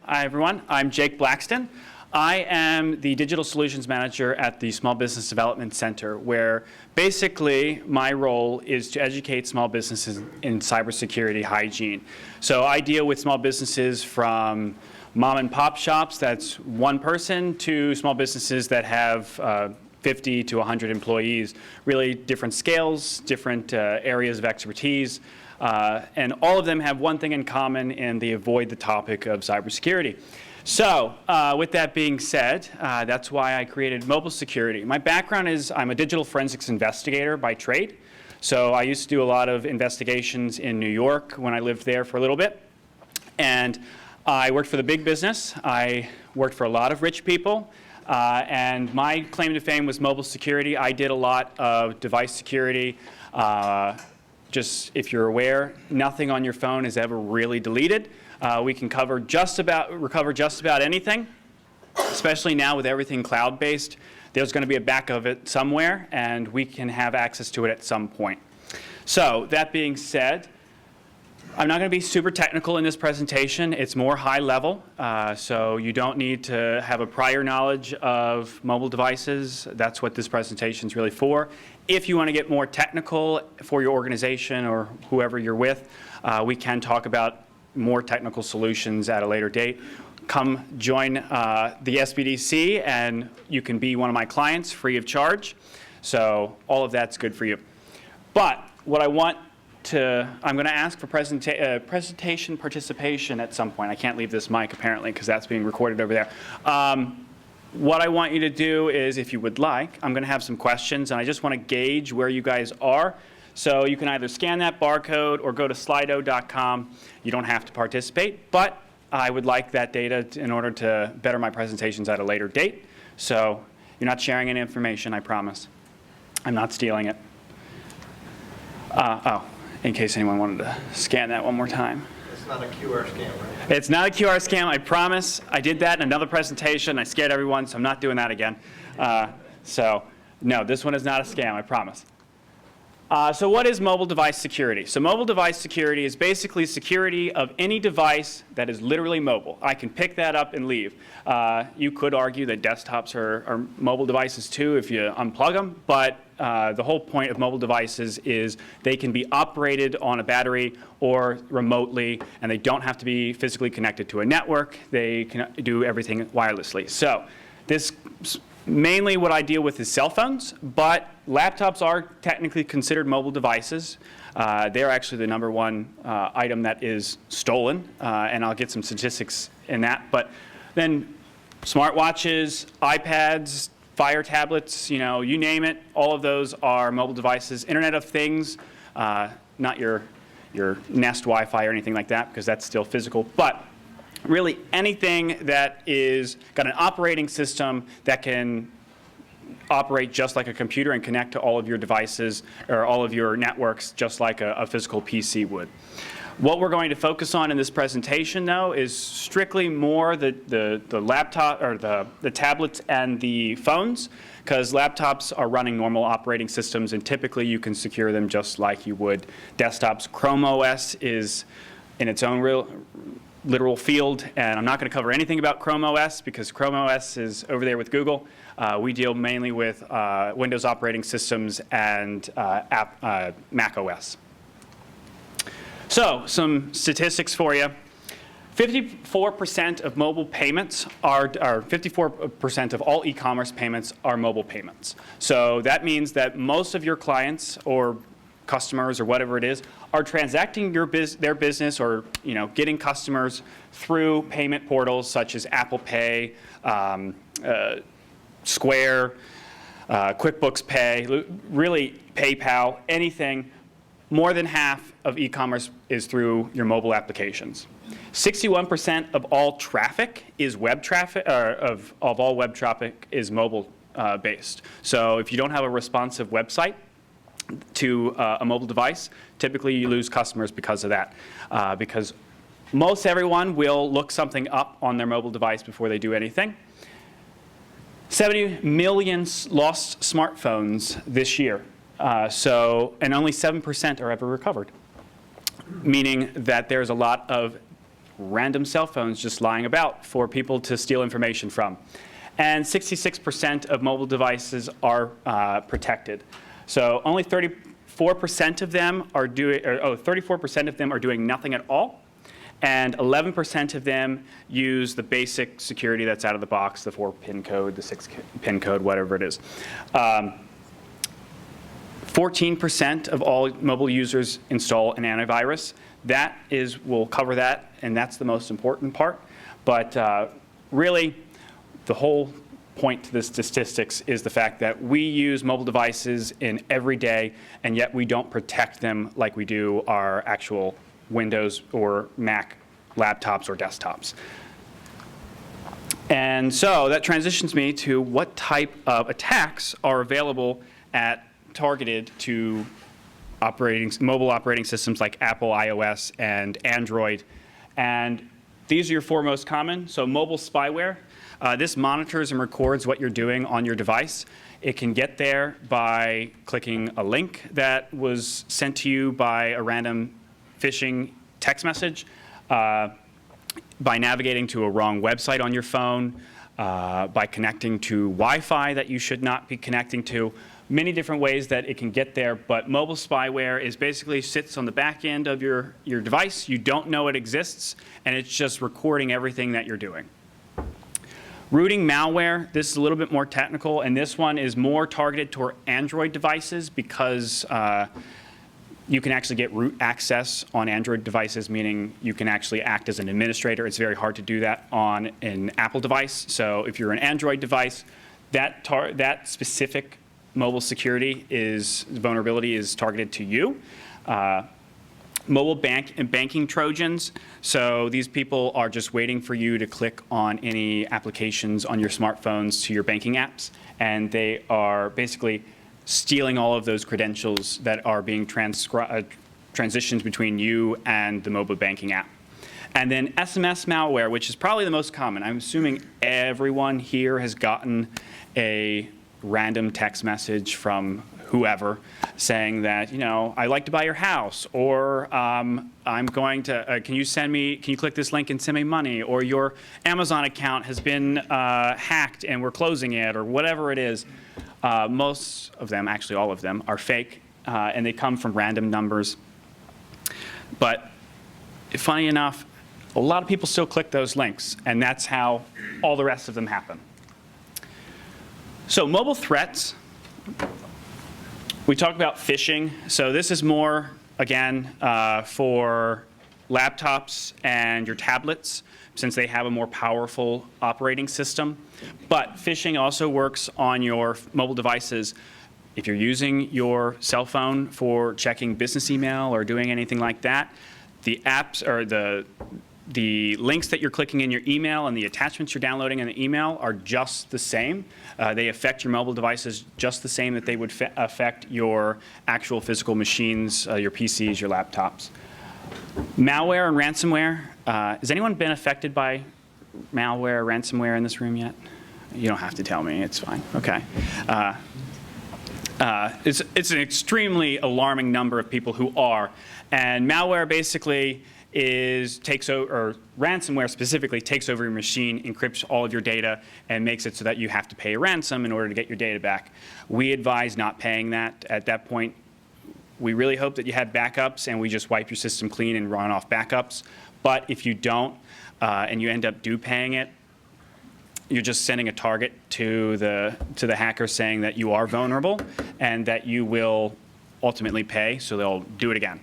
Hi, everyone. I'm Jacob Blacksten. I am the Digital Solutions Manager at the Small Business Development Center, where basically my role is to educate small businesses in cybersecurity hygiene. So I deal with small businesses from mom and pop shops, that's one person, to small businesses that have 50 to 100 employees, really different scales, different areas of expertise. And all of them have one thing in common, and they avoid the topic of cybersecurity. So with that being said, that's why I created mobile security. My background is I'm a digital forensics investigator by trade. So I used to do a lot of investigations in New York when I lived there for a little bit. And I worked for the big business. I worked for a lot of rich people. And my claim to fame was mobile security. I did a lot of device security. Just if you're aware, nothing on your phone is ever really deleted. We can recover just about anything, especially now with everything cloud-based. There's going to be a backup of it somewhere, and we can have access to it at some point. So that being said, I'm not going to be super technical in this presentation. It's more high level, so you don't need to have a prior knowledge of mobile devices. That's what this presentation is really for. If you want to get more technical for your organization or whoever you're with, we can talk about more technical solutions at a later date. Come join the SBDC, and you can be one of my clients free of charge. So all of that's good for you. But what I'm going to ask for presentation participation at some point. I can't leave this mic, apparently, because that's being recorded over there. What I want you to do is, if you would like, I'm going to have some questions, and I just want to gauge where you guys are. So you can either scan that barcode or go to slido.com. You don't have to participate, but I would like that data in order to better my presentations at a later date. So you're not sharing any information, I promise. I'm not stealing it. In case anyone wanted to scan that one more time. It's not a QR scan, right? It's not a QR scan, I promise. I did that in another presentation. I scared everyone, so I'm not doing that again. So no, this one is not a scam, I promise. So what is mobile device security? So mobile device security is basically security of any device that is literally mobile. I can pick that up and leave. You could argue that desktops are mobile devices too if you unplug them, but the whole point of mobile devices is they can be operated on a battery or remotely, and they don't have to be physically connected to a network. They can do everything wirelessly. So this mainly what I deal with is cell phones, but laptops are technically considered mobile devices. They're actually the #1 item that is stolen, and I'll get some statistics in that. But then smartwatches, iPads, Fire tablets, you name it, all of those are mobile devices. Internet of Things, not your Nest Wi-Fi or anything like that, because that's still physical, but really anything that is got an operating system that can operate just like a computer and connect to all of your devices or all of your networks just like a physical PC would. What we're going to focus on in this presentation, though, is strictly more the laptop or the tablets and the phones, because laptops are running normal operating systems, and typically you can secure them just like you would desktops. Chrome OS is in its own literal field, and I'm not going to cover anything about Chrome OS because Chrome OS is over there with Google. We deal mainly with Windows operating systems and Mac OS. So some statistics for you. 54% of mobile payments are 54% of all e-commerce payments are mobile payments. So that means that most of your clients or customers or whatever it is are transacting their business or getting customers through payment portals such as Apple Pay, Square, QuickBooks Pay, really PayPal, anything. More than half of e-commerce is through your mobile applications. 61% of all traffic is web traffic, of all web traffic is mobile based. So if you don't have a responsive website to a mobile device, typically you lose customers because of that. Because most everyone will look something up on their mobile device before they do anything. 70 million lost smartphones this year. And only 7% are ever recovered, meaning that there's a lot of random cell phones just lying about for people to steal information from. And 66% of mobile devices are protected. So only 34% of them are doing, 34% of them are doing nothing at all. And 11% of them use the basic security that's out of the box, the 4-pin code, the 6-pin code, whatever it is. 14% of all mobile users install an antivirus. We'll cover that, and that's the most important part. But really, the whole point to the statistics is the fact that we use mobile devices in every day, and yet we don't protect them like we do our actual Windows or Mac laptops or desktops. And so that transitions me to what type of attacks are available targeted to mobile operating systems like Apple, iOS, and Android. And these are your four most common. So mobile spyware. This monitors and records what you're doing on your device. It can get there by clicking a link that was sent to you by a random phishing text message, by navigating to a wrong website on your phone, by connecting to Wi-Fi that you should not be connecting to. Many different ways that it can get there, but mobile spyware is basically sits on the back end of your device. You don't know it exists, and it's just recording everything that you're doing. Rooting malware, this is a little bit more technical, and this one is more targeted toward Android devices because you can actually get root access on Android devices, meaning you can actually act as an administrator. It's very hard to do that on an Apple device. So if you're an Android device, that specific mobile security vulnerability is targeted to you. Mobile banking Trojans. So these people are just waiting for you to click on any applications on your smartphones to your banking apps, and they are basically stealing all of those credentials that are being transitioned between you and the mobile banking app. And then SMS malware, which is probably the most common. I'm assuming everyone here has gotten a random text message from whoever saying that, I'd like to buy your house, or I'm going to, can you click this link and send me money, or your Amazon account has been hacked and we're closing it, or whatever it is. Most of them, actually all of them, are fake, and they come from random numbers. But funny enough, a lot of people still click those links, and that's how all the rest of them happen. So mobile threats, we talk about phishing. So this is more, again, for laptops and your tablets, since they have a more powerful operating system. But phishing also works on your mobile devices. If you're using your cell phone for checking business email or doing anything like that, the apps or the links that you're clicking in your email and the attachments you're downloading in the email are just the same. They affect your mobile devices just the same that they would affect your actual physical machines, your PCs, your laptops. Malware and ransomware. Has anyone been affected by malware or ransomware in this room yet? You don't have to tell me. It's fine. Okay. It's an extremely alarming number of people who are. And malware basically ransomware specifically takes over your machine, encrypts all of your data, and makes it so that you have to pay a ransom in order to get your data back. We advise not paying that. At that point, we really hope that you had backups, and we just wipe your system clean and run off backups. But if you don't, and you end up paying it, you're just sending a target to the hacker saying that you are vulnerable and that you will ultimately pay, so they'll do it again.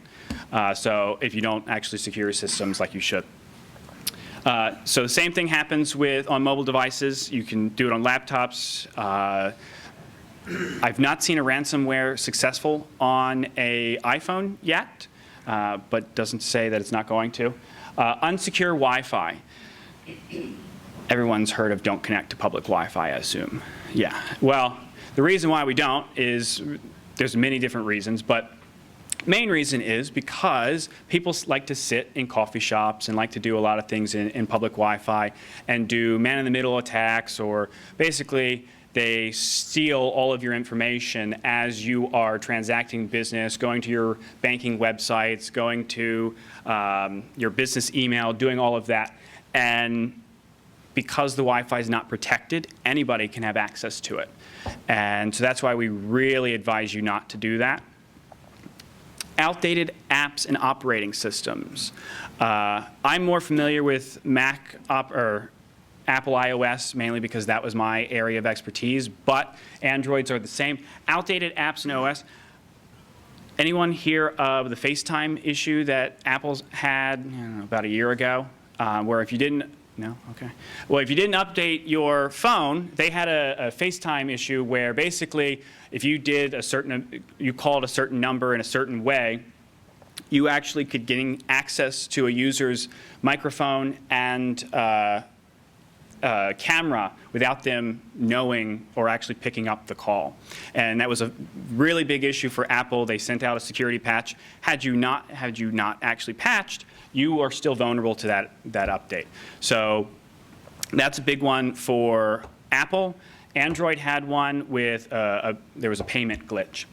So if you don't actually secure your systems like you should. So the same thing happens on mobile devices. You can do it on laptops. I've not seen a ransomware successful on an iPhone yet, but doesn't say that it's not going to. Unsecure Wi-Fi. Everyone's heard of don't connect to public Wi-Fi, I assume. Yeah. Well, the reason why we don't is there's many different reasons, but main reason is because people like to sit in coffee shops and like to do a lot of things in public Wi-Fi and do man-in-the-middle attacks, or basically They steal all of your information as you are transacting business, going to your banking websites, going to your business email, doing all of that. And because the Wi-Fi is not protected, anybody can have access to it. And so that's why we really advise you not to do that. Outdated apps and operating systems. I'm more familiar with or Apple iOS, mainly because that was my area of expertise, but Androids are the same. Outdated apps and OS. Anyone hear of the FaceTime issue that Apple's had about a year ago, where if you didn't, no? Okay. Well, if you didn't update your phone, they had a FaceTime issue where basically if you did you called a certain number in a certain way, you actually could gain access to a user's microphone and camera without them knowing or actually picking up the call. And that was a really big issue for Apple. They sent out a security patch. Had you not actually patched, you are still vulnerable to that update. So that's a big one for Apple. Android had one with there was a payment glitch.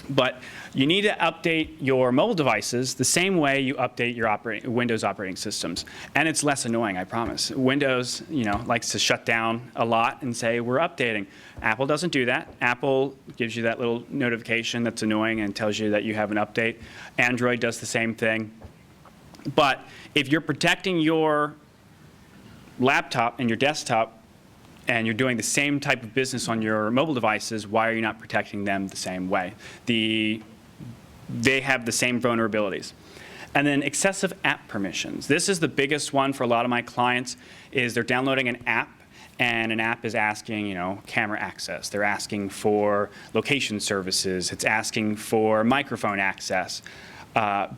But you need to update your mobile devices the same way you update your Windows operating systems. And it's less annoying, I promise. Windows, likes to shut down a lot and say, we're updating. Apple doesn't do that. Apple gives you that little notification that's annoying and tells you that you have an update. Android does the same thing. But if you're protecting your laptop and your desktop, and you're doing the same type of business on your mobile devices, why are you not protecting them the same way? They have the same vulnerabilities. And then excessive app permissions. This is the biggest one for a lot of my clients, is they're downloading an app, and an app is asking, camera access. They're asking for location services. It's asking for microphone access.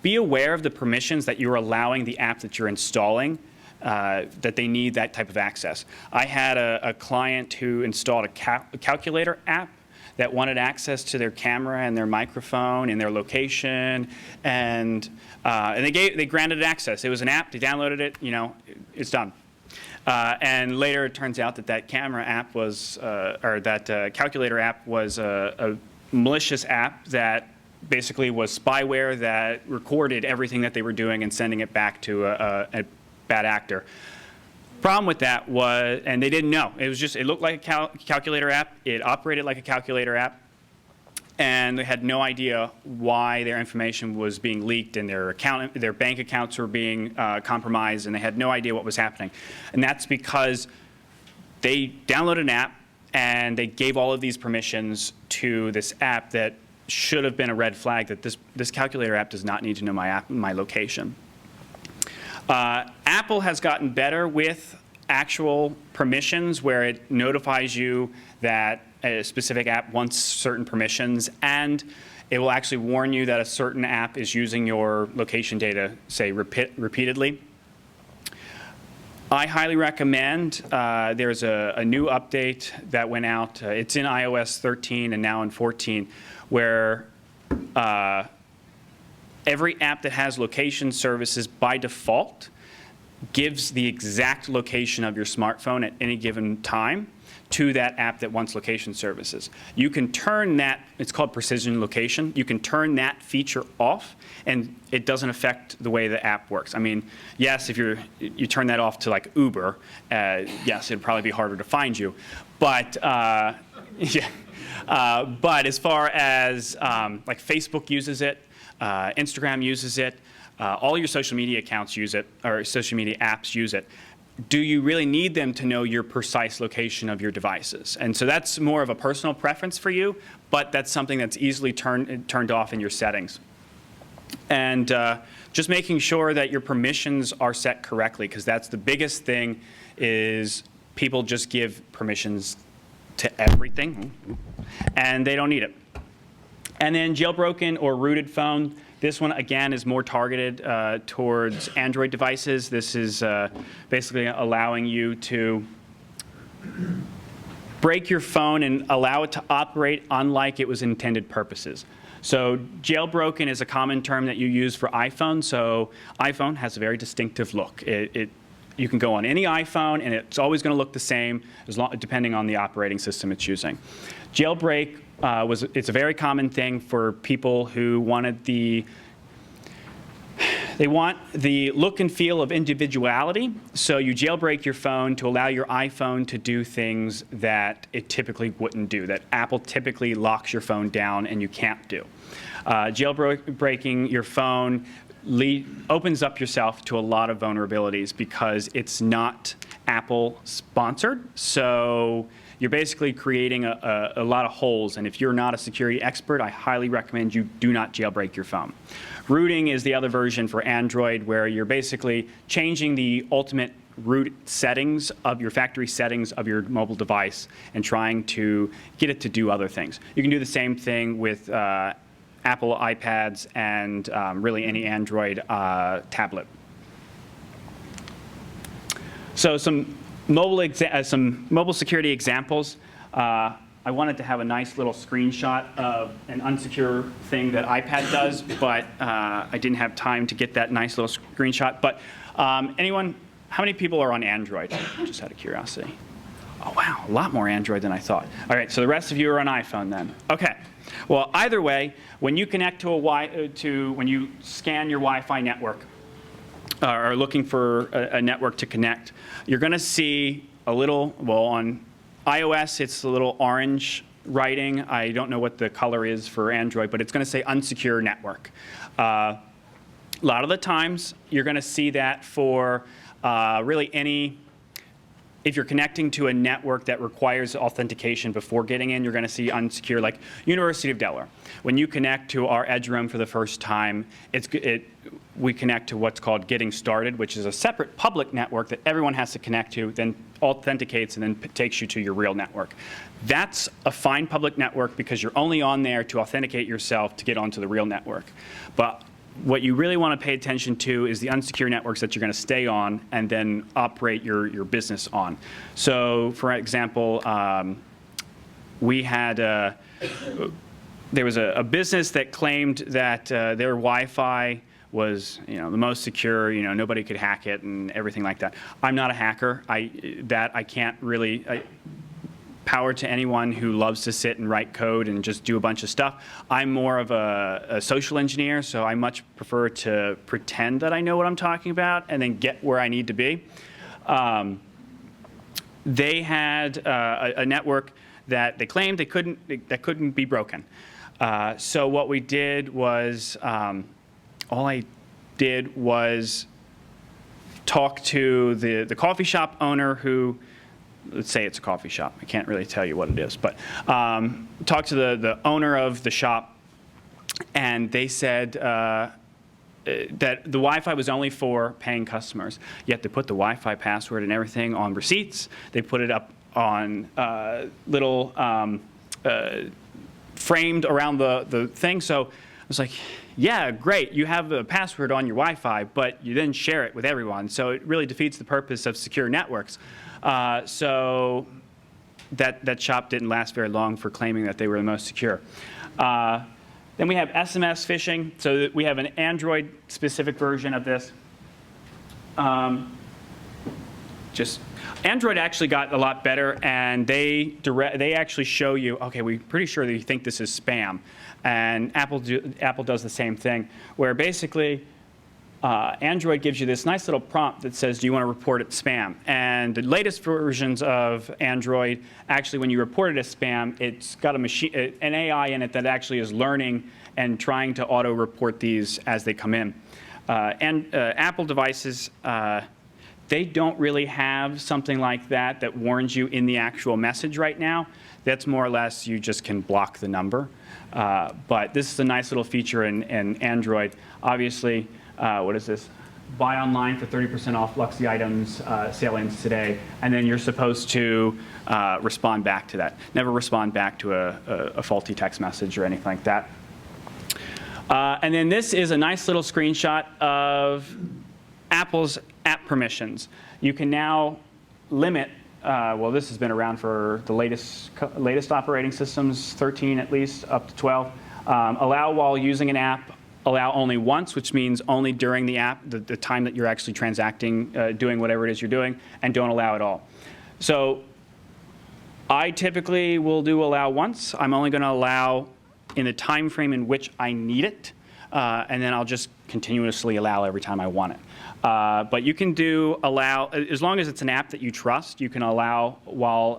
Be aware of the permissions that you're allowing the app that you're installing, that they need that type of access. I had a client who installed a calculator app that wanted access to their camera and their microphone and their location, and they granted it access. It was an app. They downloaded it. It's done. And later it turns out that camera app was, or that calculator app was a malicious app that basically was spyware that recorded everything that they were doing and sending it back to a bad actor. Problem with that was, and they didn't know, it looked like a calculator app, it operated like a calculator app, and they had no idea why their information was being leaked and their bank accounts were being compromised, and they had no idea what was happening. And that's because they downloaded an app and they gave all of these permissions to this app that should have been a red flag, that this calculator app does not need to know my location. Apple has gotten better with actual permissions, where it notifies you that a specific app wants certain permissions, and it will actually warn you that a certain app is using your location data, say, repeatedly. I highly recommend, there's a new update that went out. It's in iOS 13 and now in 14, where every app that has location services by default gives the exact location of your smartphone at any given time to that app that wants location services. You can turn that, it's called precision location, you can turn that feature off and it doesn't affect the way the app works. I mean, yes, if you turn that off to like Uber, yes, it'd probably be harder to find you. But, but as far as like Facebook uses it, Instagram uses it, all your social media accounts use it, or social media apps use it. Do you really need them to know your precise location of your devices? And so that's more of a personal preference for you, but that's something that's easily turned off in your settings. And just making sure that your permissions are set correctly, because that's the biggest thing, is people just give permissions to everything, and they don't need it. And then jailbroken or rooted phone. This one, again, is more targeted towards Android devices. This is basically allowing you to break your phone and allow it to operate unlike it was intended purposes. So jailbroken is a common term that you use for iPhone. So iPhone has a very distinctive look. It You can go on any iPhone, and it's always going to look the same, depending on the operating system it's using. Jailbreak it's a very common thing for people who wanted they want the look and feel of individuality. So you jailbreak your phone to allow your iPhone to do things that it typically wouldn't do, that Apple typically locks your phone down and you can't do. Jailbreaking your phone opens up yourself to a lot of vulnerabilities because it's not Apple sponsored. So you're basically creating a lot of holes. And if you're not a security expert, I highly recommend you do not jailbreak your phone. Rooting is the other version for Android, where you're basically changing the ultimate root settings of your factory settings of your mobile device and trying to get it to do other things. You can do the same thing with Apple iPads and really any Android tablet. So some mobile security examples. I wanted to have a nice little screenshot of an unsecure thing that iPad does, but I didn't have time to get that nice little screenshot. But anyone, how many people are on Android? Just out of curiosity. Oh, wow, a lot more Android than I thought. All right, so the rest of you are on iPhone then. Okay. Well, either way, when you connect when you scan your Wi-Fi network, or looking for a network to connect, you're going to see a little, well, on iOS, it's a little orange writing. I don't know what the color is for Android, but it's going to say unsecure network. A lot of the times, you're going to see that for really if you're connecting to a network that requires authentication before getting in, you're going to see unsecure, like University of Delaware. When you connect to our Edge room for the first time, we connect to what's called Getting Started, which is a separate public network that everyone has to connect to, then authenticates, and then takes you to your real network. That's a fine public network because you're only on there to authenticate yourself to get onto the real network. But what you really want to pay attention to is the unsecure networks that you're going to stay on and then operate your business on. So, for example, we had there was a business that claimed that their Wi-Fi was, the most secure. Nobody could hack it and everything like that. I'm not a hacker. I can't really. Power to anyone who loves to sit and write code and just do a bunch of stuff. I'm more of a social engineer, so I much prefer to pretend that I know what I'm talking about and then get where I need to be. They had a network that they claimed that couldn't be broken. So what we did was, all I did was talk to the coffee shop owner who, let's say it's a coffee shop. I can't really tell you what it is, but talk to the owner of the shop, and they said that the Wi-Fi was only for paying customers. Yet they put the Wi-Fi password and everything on receipts. They put it up on little framed around the thing. So I was like, yeah, great. You have a password on your Wi-Fi, but you didn't share it with everyone. So it really defeats the purpose of secure networks. So that shop didn't last very long for claiming that they were the most secure. Then we have SMS phishing. So we have an Android-specific version of this. Android actually got a lot better, and they actually show you, okay, we're pretty sure that you think this is spam. And Apple does the same thing, where basically Android gives you this nice little prompt that says, do you want to report it spam? And the latest versions of Android, actually, when you report it as spam, it's got an AI in it that actually is learning and trying to auto-report these as they come in. Apple devices, they don't really have something like that warns you in the actual message right now. That's more or less you just can block the number. But this is a nice little feature in Android. Obviously, what is this? Buy online for 30% off Luxy items, sale ends today. And then you're supposed to respond back to that. Never respond back to a faulty text message or anything like that. And then this is a nice little screenshot of Apple's app permissions. You can now limit, well, this has been around for the latest operating systems, 13 at least, up to 12. Allow while using an app allow only once, which means only during the app, the time that you're actually transacting, doing whatever it is you're doing, and don't allow at all. So I typically will do allow once. I'm only going to allow in the time frame in which I need it, and then I'll just continuously allow every time I want it. But you can do allow, as long as it's an app that you trust, you can allow while,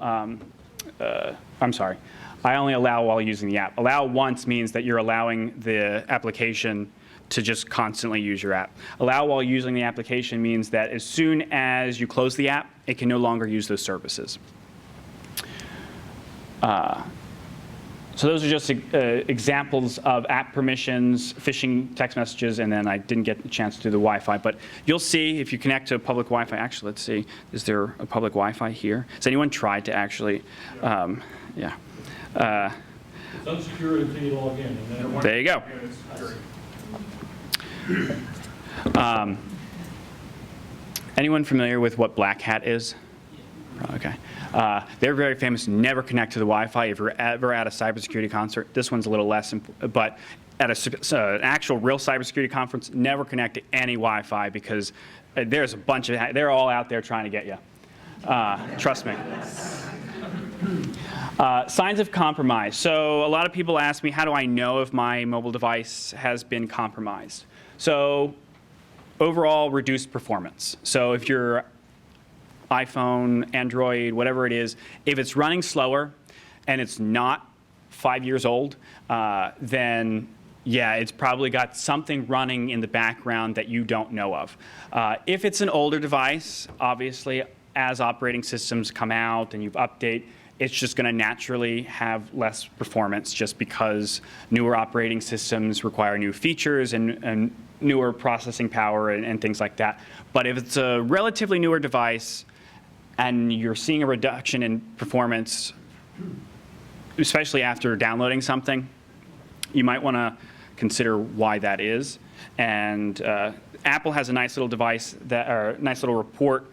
I'm sorry, I only allow while using the app. Allow once means that you're allowing the application to just constantly use your app. Allow while using the application means that as soon as you close the app, it can no longer use those services. So those are just examples of app permissions, phishing text messages, and then I didn't get a chance to do the Wi-Fi. But you'll see if you connect to a public Wi-Fi. Actually, let's see. Is there a public Wi-Fi here? Has anyone tried to actually? Yeah. It's unsecure until you log in. And then There you go. Anyone familiar with what Black Hat is? Okay. They're very famous. Never connect to the Wi-Fi if you're ever at a cybersecurity concert. This one's a little less, but at an actual real cybersecurity conference, never connect to any Wi-Fi because there's a bunch of, they're all out there trying to get you. Trust me. Signs of compromise. So a lot of people ask me, how do I know if my mobile device has been compromised? So overall, reduced performance. So if your iPhone, Android, whatever it is, if it's running slower and it's not 5 years old, then yeah, it's probably got something running in the background that you don't know of. If it's an older device, obviously, as operating systems come out and you've updated, it's just going to naturally have less performance just because newer operating systems require new features and newer processing power and things like that. But if it's a relatively newer device and you're seeing a reduction in performance, especially after downloading something, you might want to consider why that is. And Apple has a nice little device, or nice little report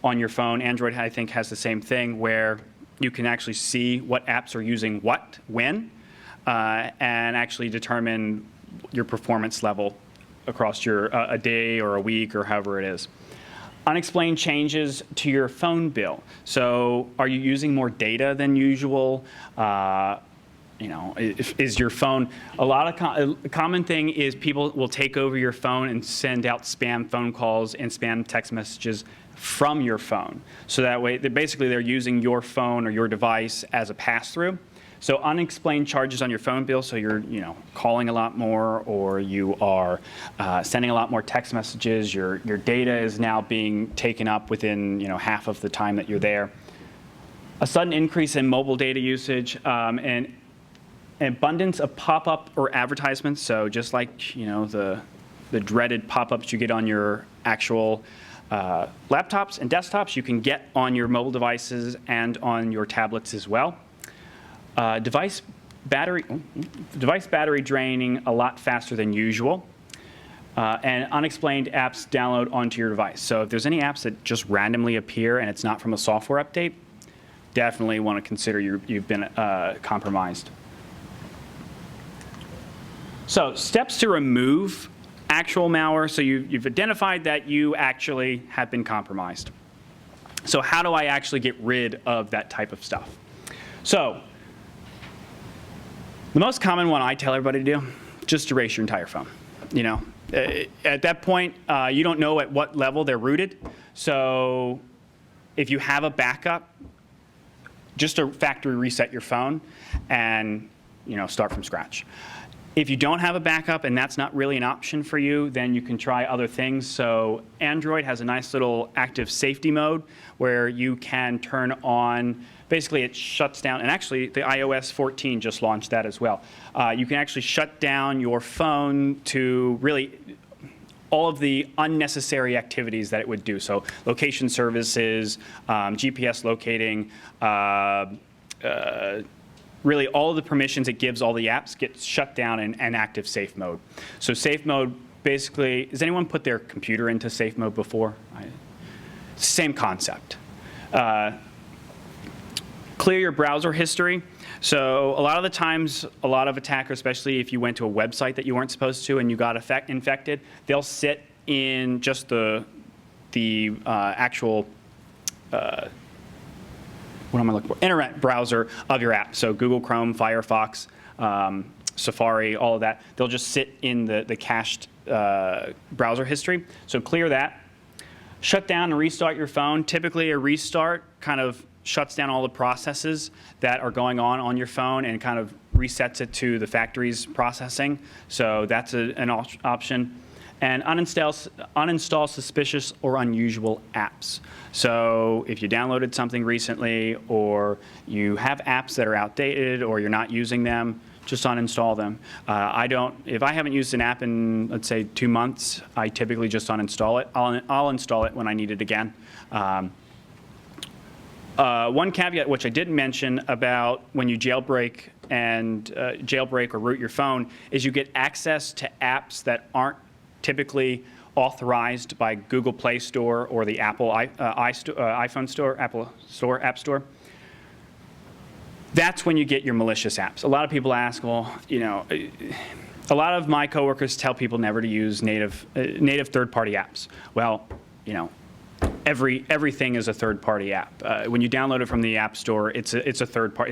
on your phone. Android, I think, has the same thing where you can actually see what apps are using what, when, and actually determine your performance level across your a day or a week or however it is. Unexplained changes to your phone bill. So are you using more data than usual? Is your phone, a common thing is people will take over your phone and send out spam phone calls and spam text messages from your phone. So that way, they're using your phone or your device as a pass-through. So unexplained charges on your phone bill, so you're calling a lot more, or you are sending a lot more text messages. Your data is now being taken up within half of the time that you're there. A sudden increase in mobile data usage, and an abundance of pop-up or advertisements. So just like the dreaded pop-ups you get on your actual laptops and desktops, you can get on your mobile devices and on your tablets as well. Device battery draining a lot faster than usual, and unexplained apps download onto your device. So if there's any apps that just randomly appear and it's not from a software update, definitely want to consider you've been compromised. So steps to remove actual malware. So you've identified that you actually have been compromised. So how do I actually get rid of that type of stuff? So the most common one I tell everybody to do, just erase your entire phone. At that point, you don't know at what level they're rooted. So if you have a backup, just a factory reset your phone and start from scratch. If you don't have a backup and that's not really an option for you, then you can try other things. So Android has a nice little active safety mode where you can turn on, basically it shuts down, and actually the iOS 14 just launched that as well. You can actually shut down your phone to really all of the unnecessary activities that it would do. So location services, GPS locating, really all of the permissions it gives all the apps get shut down in active safe mode. So safe mode, basically, has anyone put their computer into safe mode before? Same concept. Clear your browser history. So a lot of the times, a lot of attackers, especially if you went to a website that you weren't supposed to and you got infected, they'll sit in just the actual what am I looking for? Internet browser of your app. So Google Chrome, Firefox, Safari, all of that. They'll just sit in the cached browser history. So clear that. Shut down and restart your phone. Typically, a restart kind of shuts down all the processes that are going on your phone and kind of resets it to the factory's processing. So that's an option. And uninstall suspicious or unusual apps. So if you downloaded something recently, or you have apps that are outdated, or you're not using them, just uninstall them. If I haven't used an app in, let's say, 2 months, I typically just uninstall it. I'll install it when I need it again. One caveat, which I didn't mention about when you jailbreak or root your phone, is you get access to apps that aren't typically authorized by Google Play Store or the Apple iPhone Store, Apple Store, App Store. That's when you get your malicious apps. A lot of people ask, well, a lot of my coworkers tell people never to use native third-party apps. Well, everything is a third-party app. When you download it from the App Store, it's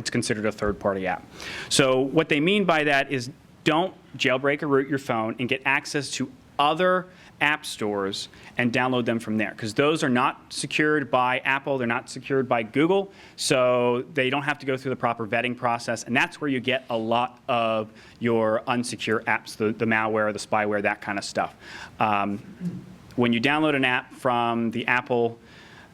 considered a third-party app. So what they mean by that is don't jailbreak or root your phone and get access to other app stores and download them from there, because those are not secured by Apple, they're not secured by Google, so they don't have to go through the proper vetting process, and that's where you get a lot of your unsecure apps, the malware, the spyware, that kind of stuff. When you download an app from the Apple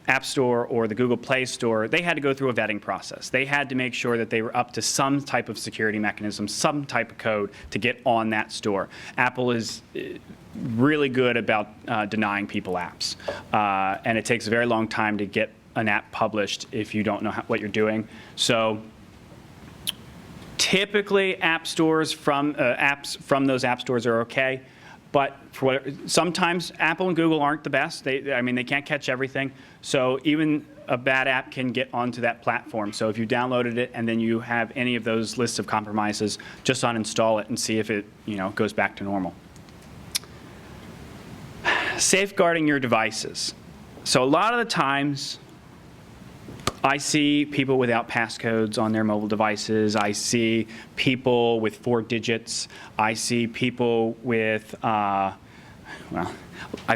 App Store or the Google Play Store, they had to go through a vetting process. They had to make sure that they were up to some type of security mechanism, some type of code to get on that store. Apple is really good about denying people apps. And it takes a very long time to get an app published if you don't know what you're doing. So typically apps from those app stores are okay. But sometimes Apple and Google aren't the best. They can't catch everything. So even a bad app can get onto that platform. So if you downloaded it and then you have any of those lists of compromises, just uninstall it and see if it goes back to normal. Safeguarding your devices. So a lot of the times, I see people without passcodes on their mobile devices. I see people with 4 digits. I see people with, I've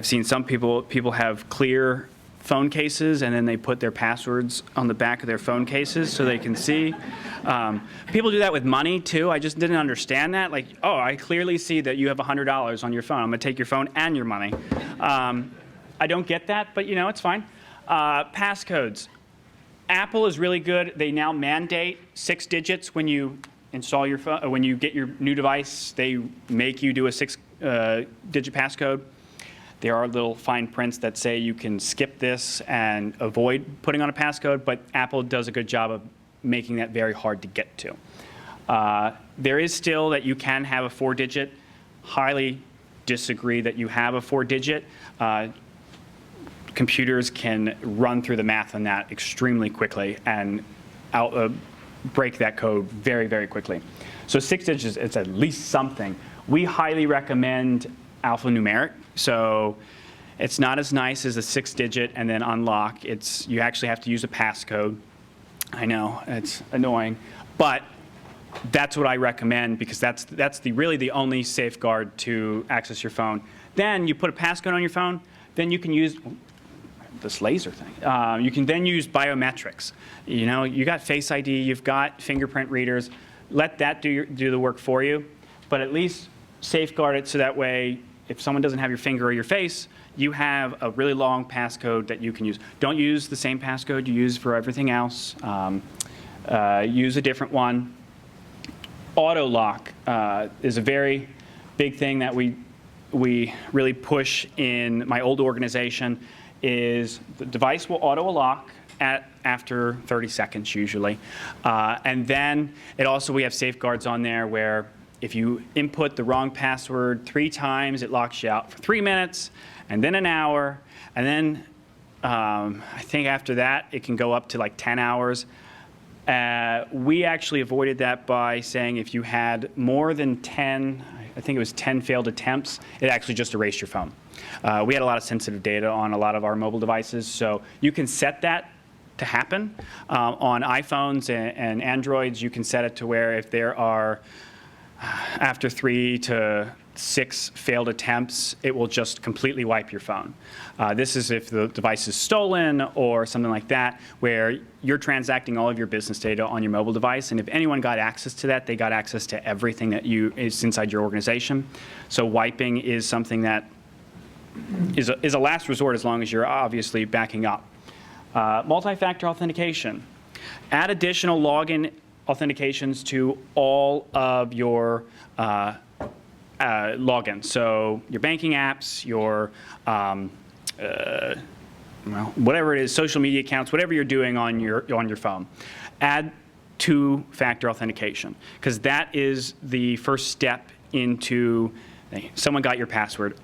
seen some people have clear phone cases and then they put their passwords on the back of their phone cases so they can see. People do that with money too. I just didn't understand that. Like, oh, I clearly see that you have $100 on your phone. I'm gonna take your phone and your money. I don't get that, but it's fine. Passcodes. Apple is really good. They now mandate 6 digits when you install your phone. When you get your new device, they make you do a 6-digit passcode. There are little fine prints that say you can skip this and avoid putting on a passcode, but Apple does a good job of making that very hard to get to. There is still that you can have a 4-digit. Highly disagree that you have a 4-digit. Computers can run through the math on that extremely quickly and break that code very, very quickly. So 6 digits, it's at least something. We highly recommend alphanumeric. So it's not as nice as a 6-digit and then unlock. You actually have to use a passcode. I know, it's annoying. But that's what I recommend, because that's really the only safeguard to access your phone. Then you put a passcode on your phone, then you can use this laser thing. You can then use biometrics. You got Face ID, you've got fingerprint readers. Let that do the work for you, but at least safeguard it so that way, if someone doesn't have your finger or your face, you have a really long passcode that you can use. Don't use the same passcode you use for everything else. Use a different one. Auto lock is a very big thing that we really push in my old organization. Is the device will auto lock after 30 seconds usually. And then we have safeguards on there where if you input the wrong password 3 times, it locks you out for 3 minutes, and then an hour, and then I think after that it can go up to like 10 hours. We actually avoided that by saying if you had more than 10, I think it was 10 failed attempts, it actually just erased your phone. We had a lot of sensitive data on a lot of our mobile devices, so you can set that to happen. On iPhones and Androids, you can set it to where if there are, after 3 to 6 failed attempts, it will just completely wipe your phone. This is if the device is stolen or something like that, where you're transacting all of your business data on your mobile device, and if anyone got access to that, they got access to everything that is inside your organization. So wiping is something that is a last resort as long as you're obviously backing up. Multi-factor authentication. Add additional login authentications to all of your login. So your banking apps, your whatever it is, social media accounts, whatever you're doing on your phone. Add two-factor authentication, because that is the first step into, someone got your password,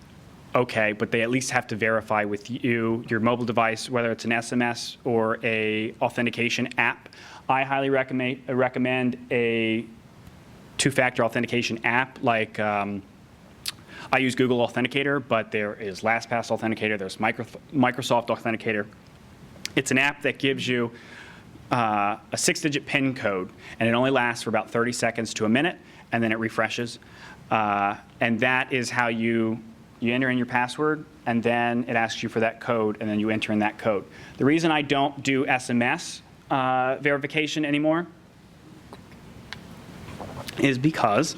okay, but they at least have to verify with you, your mobile device, whether it's an SMS or a authentication app. I highly recommend a two-factor authentication app, like I use Google Authenticator, but there is LastPass Authenticator, there's Microsoft Authenticator. It's an app that gives you a 6-digit PIN code, and it only lasts for about 30 seconds to a minute, and then it refreshes. And that is how you enter in your password, and then it asks you for that code, and then you enter in that code. The reason I don't do SMS verification anymore is because,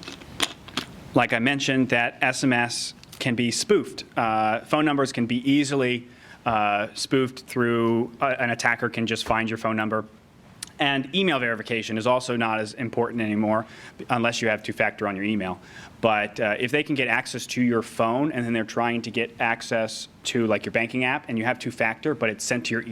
like I mentioned, that SMS can be spoofed. Phone numbers can be easily spoofed through, an attacker can just find your phone number. And email verification is also not as important anymore unless you have two-factor on your email. But if they can get access to your phone and then they're trying to get access to like your banking app and you have two-factor but it's sent to your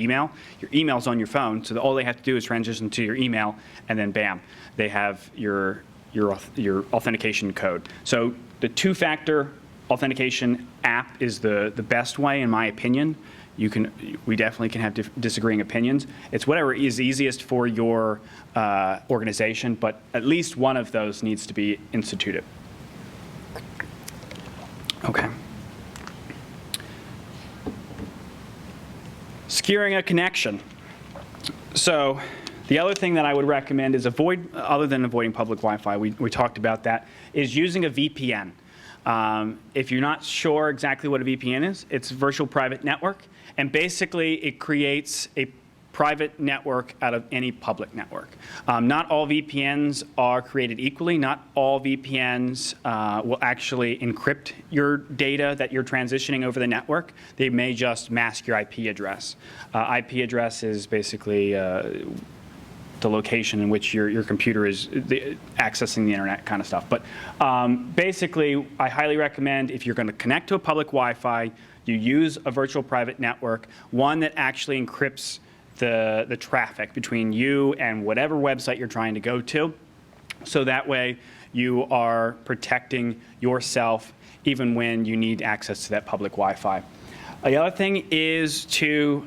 email's on your phone, so all they have to do is transition to your email and then bam, they have your authentication code. So the two-factor authentication app is the best way in my opinion. We definitely can have disagreeing opinions. It's whatever is easiest for your organization, but at least one of those needs to be instituted. Okay. Securing a connection. So the other thing that I would recommend is other than avoiding public Wi-Fi, we talked about that, is using a VPN. If you're not sure exactly what a VPN is, it's a virtual private network. And basically, it creates a private network out of any public network. Not all VPNs are created equally. Not all VPNs will actually encrypt your data that you're transitioning over the network. They may just mask your IP address. IP address is basically the location in which your computer is accessing the internet kind of stuff. But basically, I highly recommend if you're going to connect to a public Wi-Fi, you use a virtual private network, one that actually encrypts the traffic between you and whatever website you're trying to go to. So that way you are protecting yourself even when you need access to that public Wi-Fi. The other thing is to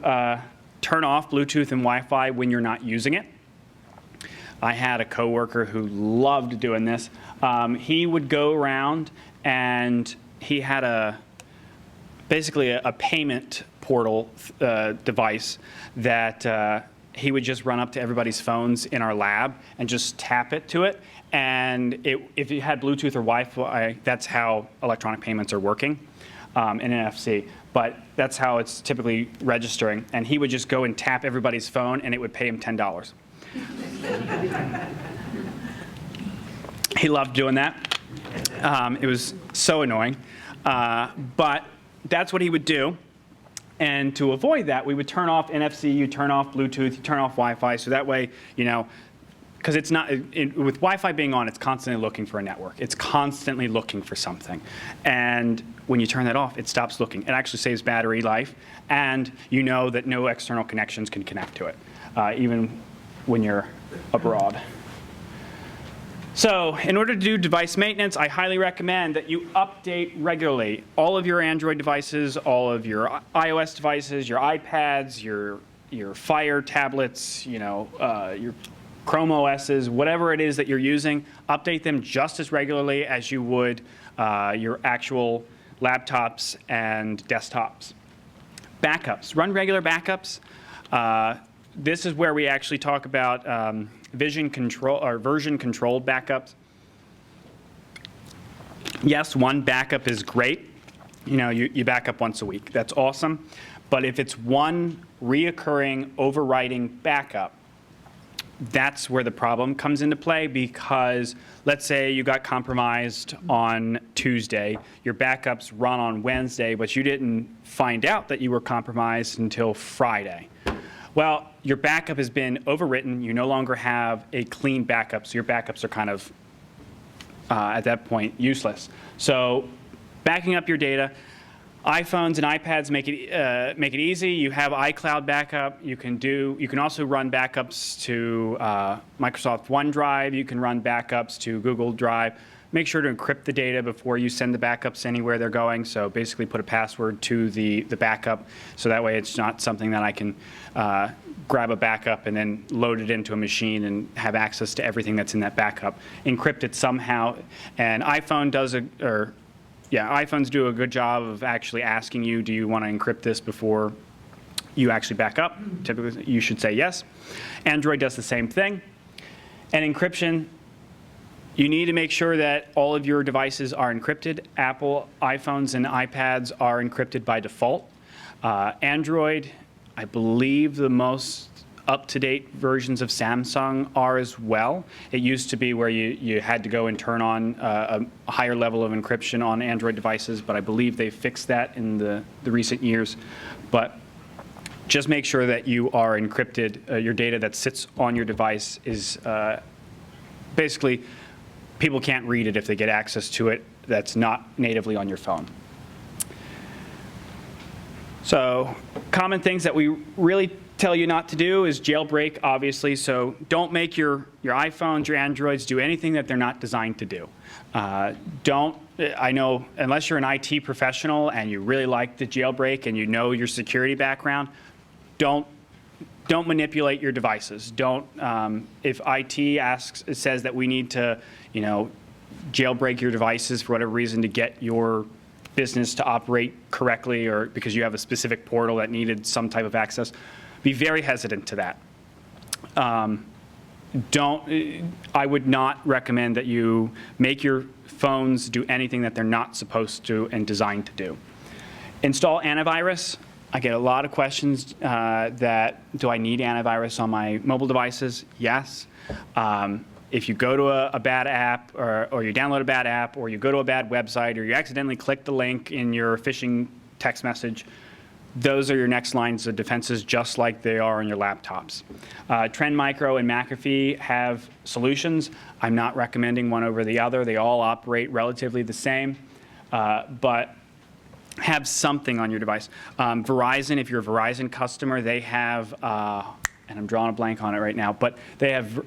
turn off Bluetooth and Wi-Fi when you're not using it. I had a coworker who loved doing this. He would go around and he had basically a payment portal device that he would just run up to everybody's phones in our lab and just tap it to it. And if you had Bluetooth or Wi-Fi, that's how electronic payments are working in NFC. But that's how it's typically registering. And he would just go and tap everybody's phone, and it would pay him $10. He loved doing that. It was so annoying. But that's what he would do. And to avoid that, we would turn off NFC, you turn off Bluetooth, you turn off Wi-Fi, so that way, because it's not, with Wi-Fi being on, it's constantly looking for a network. It's constantly looking for something. And when you turn that off, it stops looking. It actually saves battery life, and you know that no external connections can connect to it, even when you're abroad. So in order to do device maintenance, I highly recommend that you update regularly all of your Android devices, all of your iOS devices, your iPads, your Fire tablets, your Chrome OSs, whatever it is that you're using, update them just as regularly as you would your actual laptops and desktops. Backups. Run regular backups. This is where we actually talk about version controlled backups. Yes, one backup is great. You back up once a week. That's awesome. But if it's one reoccurring overwriting backup, that's where the problem comes into play, because let's say you got compromised on Tuesday, your backups run on Wednesday, but you didn't find out that you were compromised until Friday. Well, your backup has been overwritten. You no longer have a clean backup, so your backups are kind of, at that point, useless. So backing up your data, iPhones and iPads make it easy. You have iCloud backup. You can also run backups to Microsoft OneDrive. You can run backups to Google Drive. Make sure to encrypt the data before you send the backups anywhere they're going. So basically put a password to the backup, so that way it's not something that I can grab a backup and then load it into a machine and have access to everything that's in that backup. Encrypt it somehow. And iPhones do a good job of actually asking you, do you want to encrypt this before you actually back up? Typically, you should say yes. Android does the same thing. And encryption, you need to make sure that all of your devices are encrypted. Apple iPhones and iPads are encrypted by default. Android, I believe the most up-to-date versions of Samsung are as well. It used to be where you had to go and turn on a higher level of encryption on Android devices, but I believe they fixed that in the recent years. But just make sure that you are encrypted. Your data that sits on your device is basically, people can't read it if they get access to it that's not natively on your phone. So common things that we really tell you not to do is jailbreak, obviously. So don't make your iPhones, your Androids do anything that they're not designed to do. I know, unless you're an IT professional and you really like the jailbreak and you know your security background, don't manipulate your devices. If IT says that we need to, jailbreak your devices for whatever reason to get your business to operate correctly, or because you have a specific portal that needed some type of access, be very hesitant to that. I would not recommend that you make your phones do anything that they're not supposed to and designed to do. Install antivirus. I get a lot of questions that, do I need antivirus on my mobile devices? Yes. If you go to a bad app, or you download a bad app, or you go to a bad website, or you accidentally click the link in your phishing text message, those are your next lines of defenses, just like they are on your laptops. Trend Micro and McAfee have solutions. I'm not recommending one over the other. They all operate relatively the same, but have something on your device. Verizon, if you're a Verizon customer, they have, and I'm drawing a blank on it right now, but they have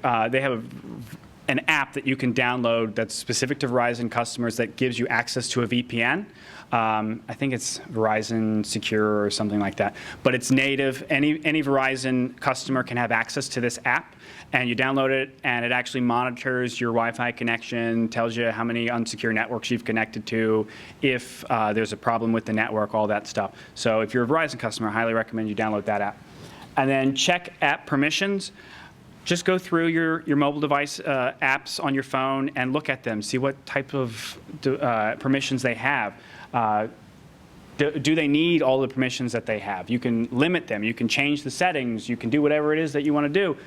an app that you can download that's specific to Verizon customers that gives you access to a VPN. I think it's Verizon Secure or something like that, but it's native. Any Verizon customer can have access to this app, and you download it, and it actually monitors your Wi-Fi connection, tells you how many unsecure networks you've connected to, if there's a problem with the network, all that stuff. So if you're a Verizon customer, I highly recommend you download that app. And then check app permissions. Just go through your mobile device apps on your phone and look at them. See what type of permissions they have. Do they need all the permissions that they have? You can limit them. You can change the settings. You can do whatever it is that you want to do.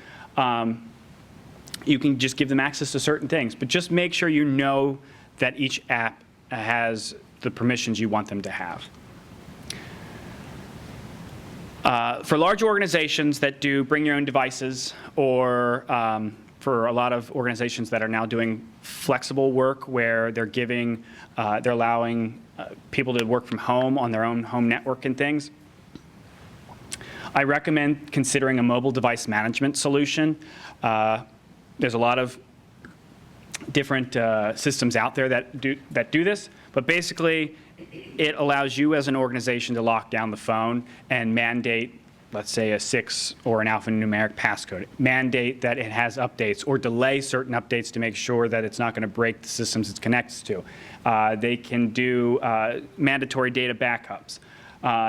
You can just give them access to certain things. But just make sure you know that each app has the permissions you want them to have. For large organizations that do bring your own devices, or for a lot of organizations that are now doing flexible work where they're allowing people to work from home on their own home network and things, I recommend considering a mobile device management solution. There's a lot of different systems out there that do this, but basically it allows you as an organization to lock down the phone and mandate let's say a 6 or an alphanumeric passcode, mandate that it has updates or delay certain updates to make sure that it's not going to break the systems it connects to. They can do mandatory data backups.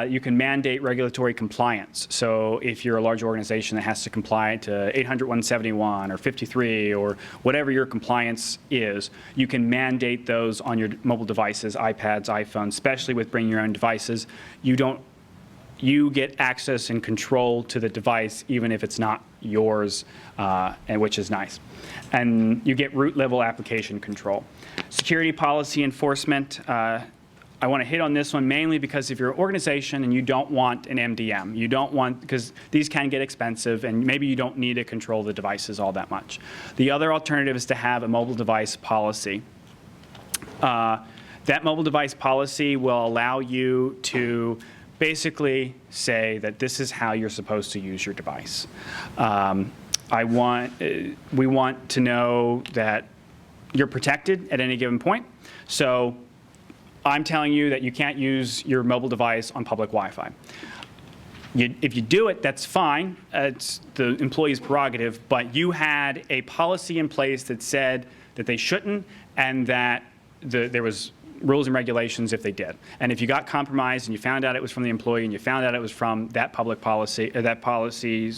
You can mandate regulatory compliance. So if you're a large organization that has to comply to 800-171 or 53 or whatever your compliance is, you can mandate those on your mobile devices, iPads, iPhones, especially with bring your own devices. You get access and control to the device even if it's not yours, and which is nice. And you get root level application control. Security policy enforcement. I want to hit on this one mainly because if you're an organization and you don't want an MDM, you don't want, because these can get expensive and maybe you don't need to control the devices all that much. The other alternative is to have a mobile device policy. That mobile device policy will allow you to basically say that this is how you're supposed to use your device. We want to know that you're protected at any given point. So I'm telling you that you can't use your mobile device on public Wi-Fi. If you do it, that's fine. It's the employee's prerogative, but you had a policy in place that said that they shouldn't and that there was rules and regulations if they did. And if you got compromised and you found out it was from the employee and you found out it was from that public policy, that policy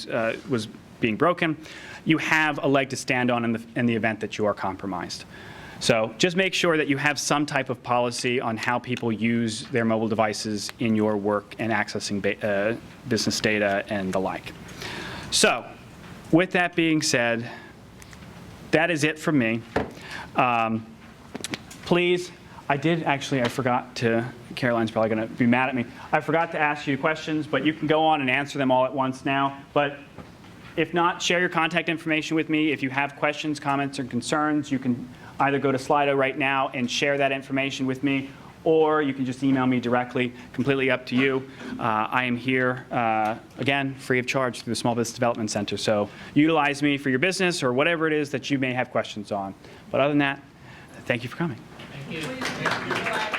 was being broken, you have a leg to stand on in the event that you are compromised. So just make sure that you have some type of policy on how people use their mobile devices in your work and accessing business data and the like. So with that being said, that is it from me. Please, I forgot to, Caroline's probably going to be mad at me. I forgot to ask you questions, but you can go on and answer them all at once now. But if not, share your contact information with me. If you have questions, comments, or concerns, you can either go to Slido right now and share that information with me, or you can just email me directly, completely up to you. I am here, again, free of charge through the Small Business Development Center. So utilize me for your business or whatever it is that you may have questions on. But other than that, thank you for coming. Thank you.